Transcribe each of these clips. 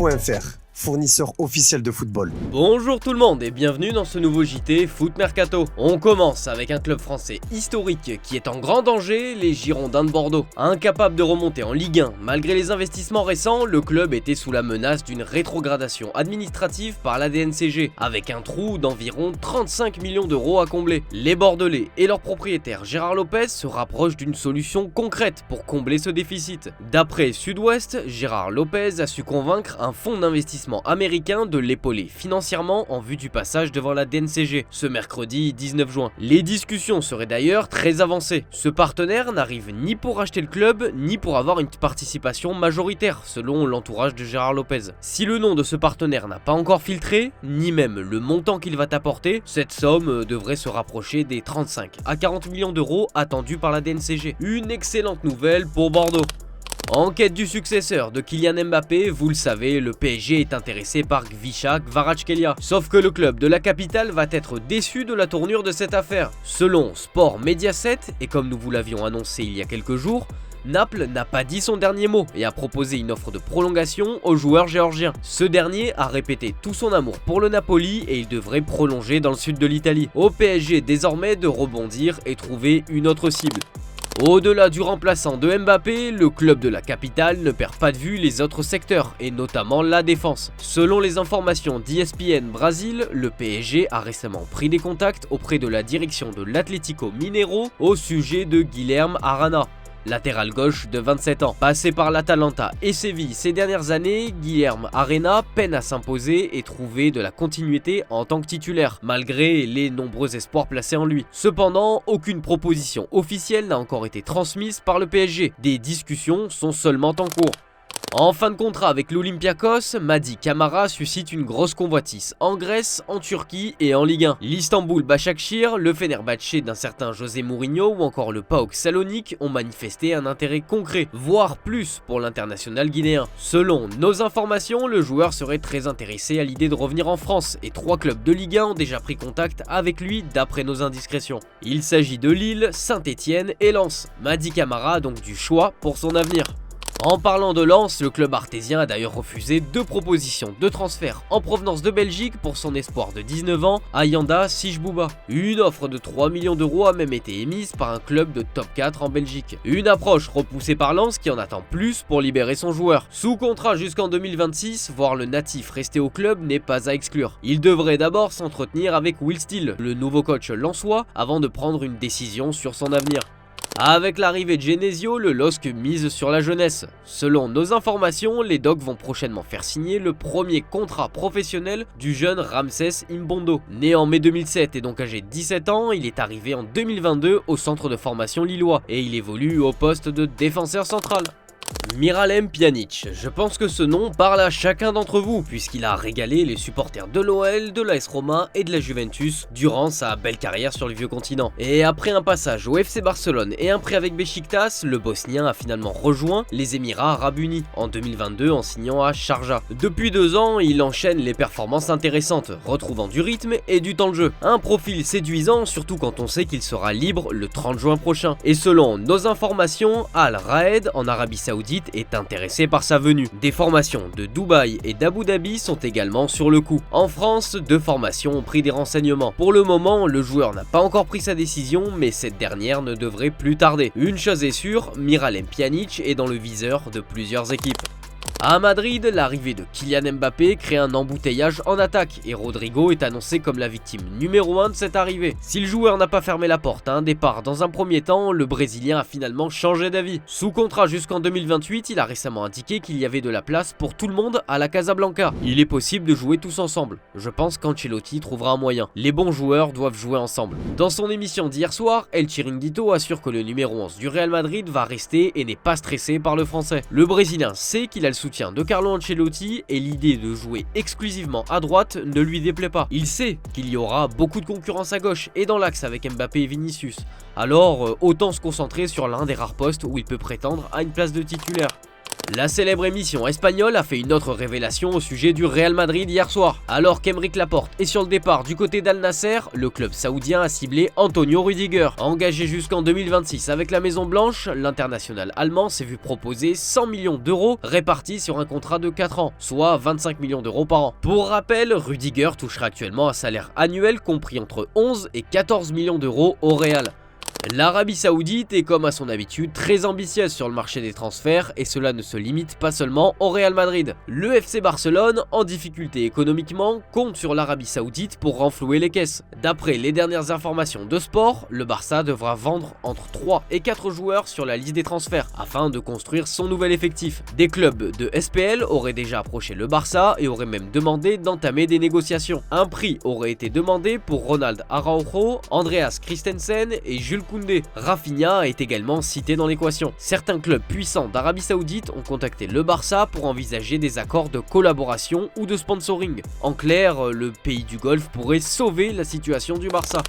JT.fr, fournisseur officiel de football. Bonjour tout le monde et bienvenue dans ce nouveau JT Foot Mercato. On commence avec un club français historique qui est en grand danger, les Girondins de Bordeaux. Incapable de remonter en Ligue 1, malgré les investissements récents, le club était sous la menace d'une rétrogradation administrative par la DNCG, avec un trou d'environ 35 millions d'euros à combler. Les Bordelais et leur propriétaire Gérard Lopez se rapprochent d'une solution concrète pour combler ce déficit. D'après Sud-Ouest, Gérard Lopez a su convaincre un fonds d'investissement américain de l'épauler financièrement en vue du passage devant la DNCG ce mercredi 19 juin. Les discussions seraient d'ailleurs très avancées. Ce partenaire n'arrive ni pour acheter le club ni pour avoir une participation majoritaire selon l'entourage de Gérard Lopez. Si le nom de ce partenaire n'a pas encore filtré, ni même le montant qu'il va apporter, cette somme devrait se rapprocher des 35 à 40 millions d'euros attendus par la DNCG. Une excellente nouvelle pour Bordeaux. En quête du successeur de Kylian Mbappé, vous le savez, le PSG est intéressé par Khvicha Kvaratskhelia. Sauf que le club de la capitale va être déçu de la tournure de cette affaire. Selon Sport Mediaset, et comme nous vous l'avions annoncé il y a quelques jours, Naples n'a pas dit son dernier mot et a proposé une offre de prolongation au joueur géorgien. Ce dernier a répété tout son amour pour le Napoli et il devrait prolonger dans le sud de l'Italie. Au PSG désormais de rebondir et trouver une autre cible. Au-delà du remplaçant de Mbappé, le club de la capitale ne perd pas de vue les autres secteurs, et notamment la défense. Selon les informations d'ESPN Brasil, le PSG a récemment pris des contacts auprès de la direction de l'Atlético Mineiro au sujet de Guilherme Arana. Latéral gauche de 27 ans. Passé par l'Atalanta et Séville ces dernières années, Guilherme Arena peine à s'imposer et trouver de la continuité en tant que titulaire, malgré les nombreux espoirs placés en lui. Cependant, aucune proposition officielle n'a encore été transmise par le PSG. Des discussions sont seulement en cours. En fin de contrat avec l'Olympiakos, Mady Camara suscite une grosse convoitise en Grèce, en Turquie et en Ligue 1. L'Istanbul Başakşehir, le Fenerbahçe d'un certain José Mourinho ou encore le PAOK Salonique ont manifesté un intérêt concret, voire plus pour l'international guinéen. Selon nos informations, le joueur serait très intéressé à l'idée de revenir en France et 3 clubs de Ligue 1 ont déjà pris contact avec lui d'après nos indiscrétions. Il s'agit de Lille, Saint-Étienne et Lens. Mady Camara a donc du choix pour son avenir. En parlant de Lens, le club artésien a d'ailleurs refusé 2 propositions de transfert en provenance de Belgique pour son espoir de 19 ans, Ayanda Sijbouba. Une offre de 3 millions d'euros a même été émise par un club de top 4 en Belgique. Une approche repoussée par Lens qui en attend plus pour libérer son joueur. Sous contrat jusqu'en 2026, voir le natif rester au club n'est pas à exclure. Il devrait d'abord s'entretenir avec Will Steele, le nouveau coach lensois, avant de prendre une décision sur son avenir. Avec l'arrivée de Genesio, le LOSC mise sur la jeunesse. Selon nos informations, les Dogs vont prochainement faire signer le premier contrat professionnel du jeune Ramsès Imbondo. Né en mai 2007 et donc âgé de 17 ans, il est arrivé en 2022 au centre de formation lillois et il évolue au poste de défenseur central. Miralem Pjanic, je pense que ce nom parle à chacun d'entre vous puisqu'il a régalé les supporters de l'OL, de l'AS Roma et de la Juventus durant sa belle carrière sur le vieux continent. Et après un passage au FC Barcelone et un prêt avec Beşiktaş, le Bosnien a finalement rejoint les Émirats Arabes Unis en 2022 en signant à Sharjah. Depuis 2 ans, il enchaîne les performances intéressantes, retrouvant du rythme et du temps de jeu. Un profil séduisant surtout quand on sait qu'il sera libre le 30 juin prochain. Et selon nos informations, Al Raed en Arabie Saoudite est intéressé par sa venue. Des formations de Dubaï et d'Abu Dhabi sont également sur le coup. En France, 2 formations ont pris des renseignements. Pour le moment, le joueur n'a pas encore pris sa décision, mais cette dernière ne devrait plus tarder. Une chose est sûre, Miralem Pjanic est dans le viseur de plusieurs équipes. À Madrid, l'arrivée de Kylian Mbappé crée un embouteillage en attaque et Rodrigo est annoncé comme la victime numéro 1 de cette arrivée. Si le joueur n'a pas fermé la porte à un départ dans un premier temps, le Brésilien a finalement changé d'avis. Sous contrat jusqu'en 2028, il a récemment indiqué qu'il y avait de la place pour tout le monde à la Casablanca. Il est possible de jouer tous ensemble. Je pense qu'Ancelotti trouvera un moyen. Les bons joueurs doivent jouer ensemble. Dans son émission d'hier soir, El Chiringuito assure que le numéro 11 du Real Madrid va rester et n'est pas stressé par le français. Le Brésilien sait qu'il a le soutien de Carlo Ancelotti et l'idée de jouer exclusivement à droite ne lui déplaît pas. Il sait qu'il y aura beaucoup de concurrence à gauche et dans l'axe avec Mbappé et Vinicius. Alors autant se concentrer sur l'un des rares postes où il peut prétendre à une place de titulaire. La célèbre émission espagnole a fait une autre révélation au sujet du Real Madrid hier soir. Alors qu'Aymeric Laporte est sur le départ du côté d'Al Nasser, le club saoudien a ciblé Antonio Rüdiger. Engagé jusqu'en 2026 avec la Maison Blanche, l'international allemand s'est vu proposer 100 millions d'euros répartis sur un contrat de 4 ans, soit 25 millions d'euros par an. Pour rappel, Rüdiger touchera actuellement un salaire annuel compris entre 11 et 14 millions d'euros au Real. L'Arabie Saoudite est comme à son habitude très ambitieuse sur le marché des transferts et cela ne se limite pas seulement au Real Madrid. Le FC Barcelone, en difficulté économiquement, compte sur l'Arabie Saoudite pour renflouer les caisses. D'après les dernières informations de Sport, le Barça devra vendre entre 3 et 4 joueurs sur la liste des transferts afin de construire son nouvel effectif. Des clubs de SPL auraient déjà approché le Barça et auraient même demandé d'entamer des négociations. Un prix aurait été demandé pour Ronald Araujo, Andreas Christensen et Jules Koundé. Rafinha est également cité dans l'équation. Certains clubs puissants d'Arabie Saoudite ont contacté le Barça pour envisager des accords de collaboration ou de sponsoring. En clair, le pays du Golfe pourrait sauver la situation du Barça.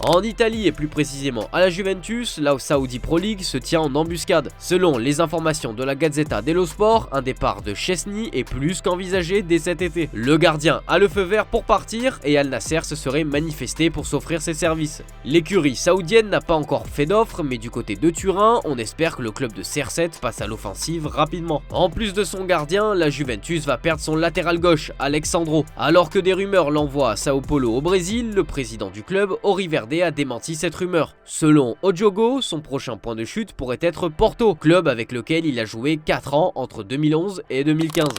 En Italie et plus précisément à la Juventus, la Saudi Pro League se tient en embuscade. Selon les informations de la Gazzetta dello Sport, un départ de Chesney est plus qu'envisagé dès cet été. Le gardien a le feu vert pour partir et Al Nasser se serait manifesté pour s'offrir ses services. L'écurie saoudienne n'a pas encore fait d'offre, mais du côté de Turin, on espère que le club de CR7 passe à l'offensive rapidement. En plus de son gardien, la Juventus va perdre son latéral gauche, Alexandro. Alors que des rumeurs l'envoient à Sao Paulo au Brésil, le président du club, Auri Verde, a démenti cette rumeur. Selon Odiogo, son prochain point de chute pourrait être Porto, club avec lequel il a joué 4 ans entre 2011 et 2015.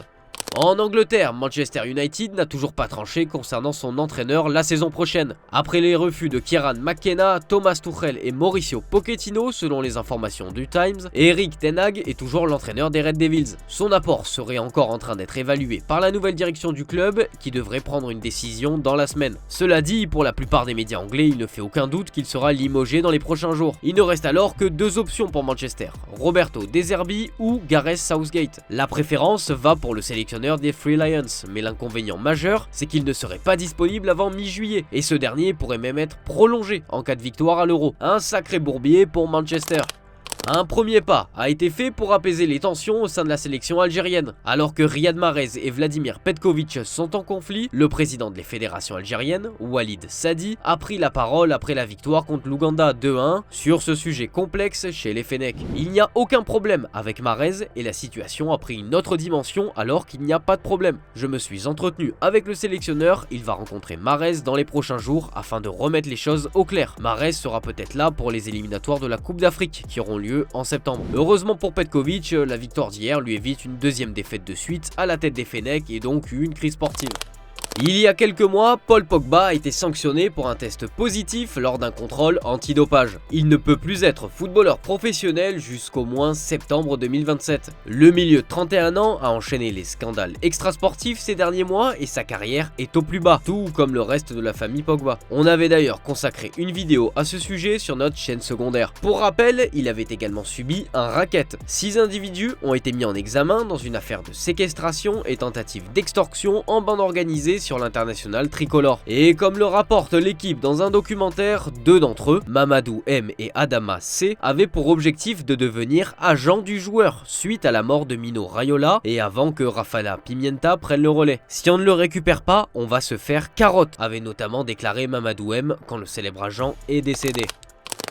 En Angleterre, Manchester United n'a toujours pas tranché concernant son entraîneur la saison prochaine. Après les refus de Kieran McKenna, Thomas Tuchel et Mauricio Pochettino, selon les informations du Times, Erik ten Hag est toujours l'entraîneur des Red Devils. Son apport serait encore en train d'être évalué par la nouvelle direction du club qui devrait prendre une décision dans la semaine. Cela dit, pour la plupart des médias anglais, il ne fait aucun doute qu'il sera limogé dans les prochains jours. Il ne reste alors que 2 options pour Manchester, Roberto De Zerbi ou Gareth Southgate. La préférence va pour le sélectionneur des Three Lions, mais l'inconvénient majeur, c'est qu'il ne serait pas disponible avant mi-juillet, et ce dernier pourrait même être prolongé en cas de victoire à l'Euro. Un sacré bourbier pour Manchester. Un premier pas a été fait pour apaiser les tensions au sein de la sélection algérienne. Alors que Riyad Mahrez et Vladimir Petkovic sont en conflit, le président de la fédération algérienne, Walid Sadi, a pris la parole après la victoire contre l'Ouganda 2-1 sur ce sujet complexe chez les Fennecs. Il n'y a aucun problème avec Mahrez et la situation a pris une autre dimension alors qu'il n'y a pas de problème. Je me suis entretenu avec le sélectionneur, il va rencontrer Mahrez dans les prochains jours afin de remettre les choses au clair. Mahrez sera peut-être là pour les éliminatoires de la Coupe d'Afrique qui auront lieu en septembre. Heureusement pour Petkovic, la victoire d'hier lui évite une deuxième défaite de suite à la tête des Fennecs et donc une crise sportive. Il y a quelques mois, Paul Pogba a été sanctionné pour un test positif lors d'un contrôle antidopage. Il ne peut plus être footballeur professionnel jusqu'au moins septembre 2027. Le milieu de 31 ans a enchaîné les scandales extrasportifs ces derniers mois et sa carrière est au plus bas, tout comme le reste de la famille Pogba. On avait d'ailleurs consacré une vidéo à ce sujet sur notre chaîne secondaire. Pour rappel, il avait également subi un racket. 6 individus ont été mis en examen dans une affaire de séquestration et tentative d'extorsion en bande organisée sur l'international tricolore. Et comme le rapporte l'équipe dans un documentaire, 2 d'entre eux, Mamadou M et Adama C, avaient pour objectif de devenir agents du joueur suite à la mort de Mino Raiola et avant que Rafaela Pimienta prenne le relais. Si on ne le récupère pas, on va se faire carotte, avait notamment déclaré Mamadou M quand le célèbre agent est décédé.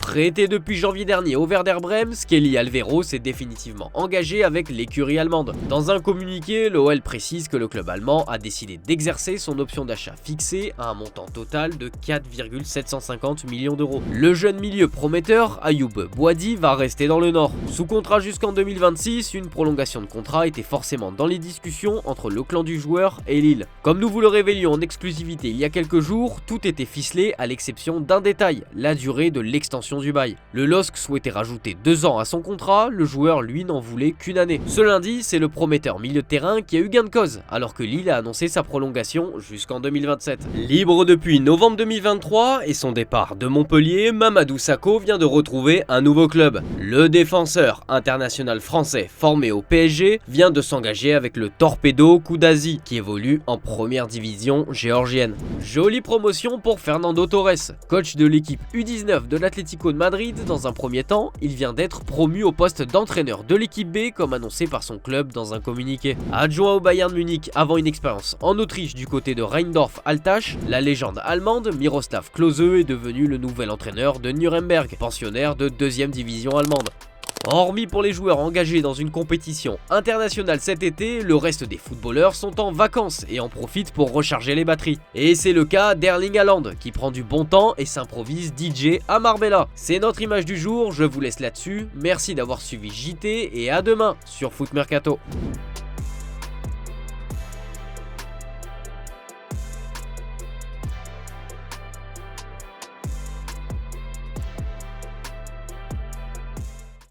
Prêté depuis janvier dernier au Werder Bremen, Skelly Alvero s'est définitivement engagé avec l'écurie allemande. Dans un communiqué, l'OL précise que le club allemand a décidé d'exercer son option d'achat fixée à un montant total de 4,750 millions d'euros. Le jeune milieu prometteur, Ayoub Boadi, va rester dans le Nord. Sous contrat jusqu'en 2026, une prolongation de contrat était forcément dans les discussions entre le clan du joueur et Lille. Comme nous vous le révélions en exclusivité il y a quelques jours, tout était ficelé à l'exception d'un détail, la durée de l'extension du bail. Le LOSC souhaitait rajouter 2 ans à son contrat, le joueur lui n'en voulait qu'1 année. Ce lundi, c'est le prometteur milieu de terrain qui a eu gain de cause, alors que Lille a annoncé sa prolongation jusqu'en 2027. Libre depuis novembre 2023 et son départ de Montpellier, Mamadou Sakho vient de retrouver un nouveau club. Le défenseur international français formé au PSG vient de s'engager avec le Torpedo Koudazi qui évolue en première division géorgienne. Jolie promotion pour Fernando Torres, coach de l'équipe U19 de l'Atlético l'Atlético de Madrid, dans un premier temps, il vient d'être promu au poste d'entraîneur de l'équipe B comme annoncé par son club dans un communiqué. Adjoint au Bayern Munich avant une expérience en Autriche du côté de Rheindorf-Altach, la légende allemande Miroslav Klose est devenu le nouvel entraîneur de Nuremberg, pensionnaire de 2e division allemande. Hormis pour les joueurs engagés dans une compétition internationale cet été, le reste des footballeurs sont en vacances et en profitent pour recharger les batteries. Et c'est le cas d'Erling Haaland qui prend du bon temps et s'improvise DJ à Marbella. C'est notre image du jour, je vous laisse là-dessus. Merci d'avoir suivi JT et à demain sur Foot Mercato.